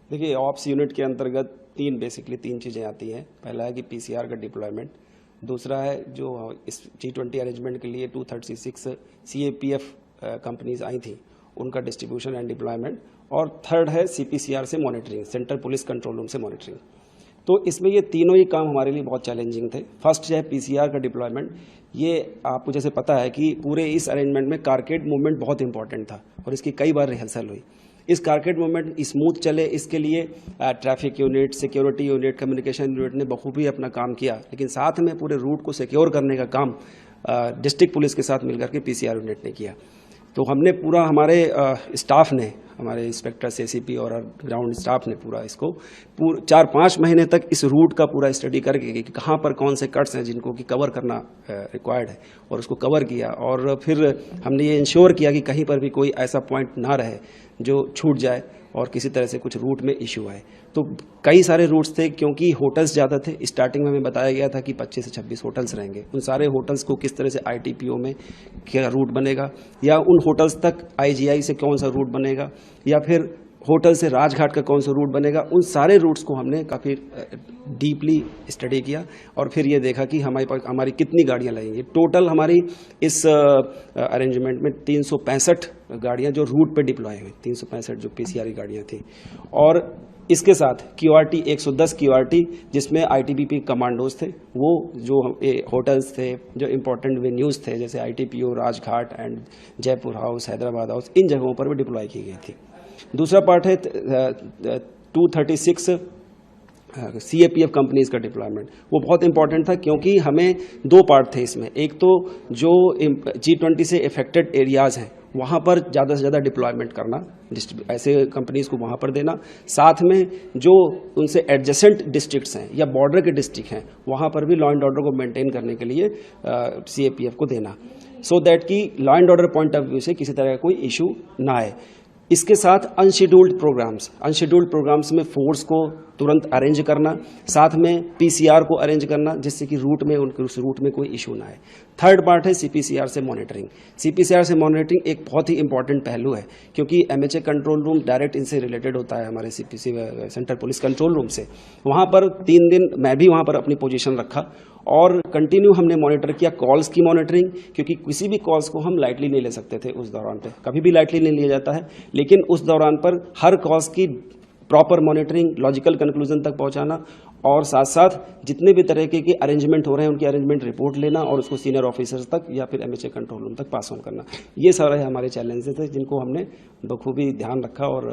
देखिए, ops unit के अंतर्गत तीन चीज़ें आती हैं। पहला है कि पीसीआर का डिप्लॉयमेंट, दूसरा है जो इस G20 अरेंजमेंट के लिए 236 CAPF कंपनीज आई थी, उनका डिस्ट्रीब्यूशन एंड डिप्लॉयमेंट, और थर्ड है CPCR से monitoring, central police control room से मॉनिटरिंग। तो इसमें ये तीनों ही काम हमारे लिए बहुत चैलेंजिंग थे। फर्स्ट है पीसीआर का डिप्लॉयमेंट। ये आपको जैसे पता है कि पूरे इस अरेंजमेंट में कारकेड मूवमेंट बहुत इंपॉर्टेंट था और इसकी कई बार रिहर्सल हुई। इस कारकेड मूवमेंट स्मूथ चले, इसके लिए traffic unit, security unit, communication unit ने बखूबी अपना काम किया, लेकिन साथ में पूरे रूट को सिक्योर करने का काम डिस्ट्रिक्ट पुलिस के साथ मिलकर के पीसीआर यूनिट ने किया। तो हमने पूरा, हमारे स्टाफ ने, हमारे इंस्पेक्टर, एसीपी और ग्राउंड स्टाफ ने पूरा इसको 4-5 महीने तक इस रूट का पूरा स्टडी करके कि कहाँ पर कौन से कट्स हैं जिनको कि कवर करना रिक्वायर्ड है, और उसको कवर किया। और फिर हमने ये इंश्योर किया कि कहीं पर भी कोई ऐसा पॉइंट ना रहे जो छूट जाए और किसी तरह से कुछ रूट में इशू आए। तो कई सारे रूट्स थे, क्योंकि होटल्स ज़्यादा थे। स्टार्टिंग में हमें बताया गया था कि 25 से 26 होटल्स रहेंगे। उन सारे होटल्स को किस तरह से ITPO में क्या रूट बनेगा, या उन होटल्स तक IGI से कौन सा रूट बनेगा, या फिर होटल से राजघाट का कौन सा रूट बनेगा, उन सारे रूट्स को हमने काफ़ी डीपली स्टडी किया और फिर ये देखा कि हमारी कितनी गाड़ियाँ लगेंगी। टोटल हमारी इस अरेंजमेंट में 365 गाड़ियाँ जो रूट पे डिप्लॉय हुई, 365 जो पीसीआर गाड़ियाँ थी। और इसके साथ QRT 110 QRT, जिसमें ITBP कमांडोज थे, वो जो होटल्स थे, जो इम्पोर्टेंट वेन्यूज़ थे, जैसे ITPO, Rajghat and Jaipur house, Hyderabad house, इन जगहों पर भी डिप्लॉय की गई थी। दूसरा पार्ट है 236 CAPF कंपनीज का डिप्लॉयमेंट। वो बहुत इंपॉर्टेंट था, क्योंकि हमें 2 पार्ट थे इसमें। एक तो जो G20 से इफेक्टेड एरियाज़ हैं, वहाँ पर ज़्यादा से ज़्यादा डिप्लॉयमेंट करना, ऐसे कंपनीज को वहाँ पर देना। साथ में जो उनसे एडजेसेंट डिस्ट्रिक्ट्स हैं या बॉर्डर के डिस्ट्रिक्ट हैं, वहाँ पर भी लॉ एंड ऑर्डर को मेंटेन करने के लिए CAPF को देना, सो दैट कि law and order point of view से किसी तरह का कोई इशू ना आए। इसके साथ अनशेड्यूल्ड प्रोग्राम्स में फोर्स को तुरंत अरेंज करना, साथ में पीसीआर को अरेंज करना, जिससे कि उस रूट में कोई इशू ना आए। थर्ड पार्ट है CPCR से मॉनिटरिंग। CPCR से मॉनिटरिंग एक बहुत ही इंपॉर्टेंट पहलू है, क्योंकि MHA कंट्रोल रूम डायरेक्ट इनसे रिलेटेड होता है, हमारे CPC central police control room से। वहाँ पर 3 दिन मैं भी वहाँ पर अपनी पोजीशन रखा और कंटिन्यू हमने मॉनिटर किया कॉल्स की मॉनिटरिंग, क्योंकि किसी भी कॉल्स को हम लाइटली नहीं ले सकते थे उस दौरान पे। कभी भी लाइटली नहीं लिया जाता है, लेकिन उस दौरान पर हर कॉल्स की प्रॉपर मॉनिटरिंग, लॉजिकल कंक्लूजन तक पहुंचाना, और साथ साथ जितने भी तरह के अरेंजमेंट हो रहे हैं उनकी अरेंजमेंट रिपोर्ट लेना और उसको सीनियर ऑफिसर्स तक या फिर MHA कंट्रोल रूम तक पास ऑन करना। ये सारे हमारे चैलेंजेस थे जिनको हमने बखूबी ध्यान रखा और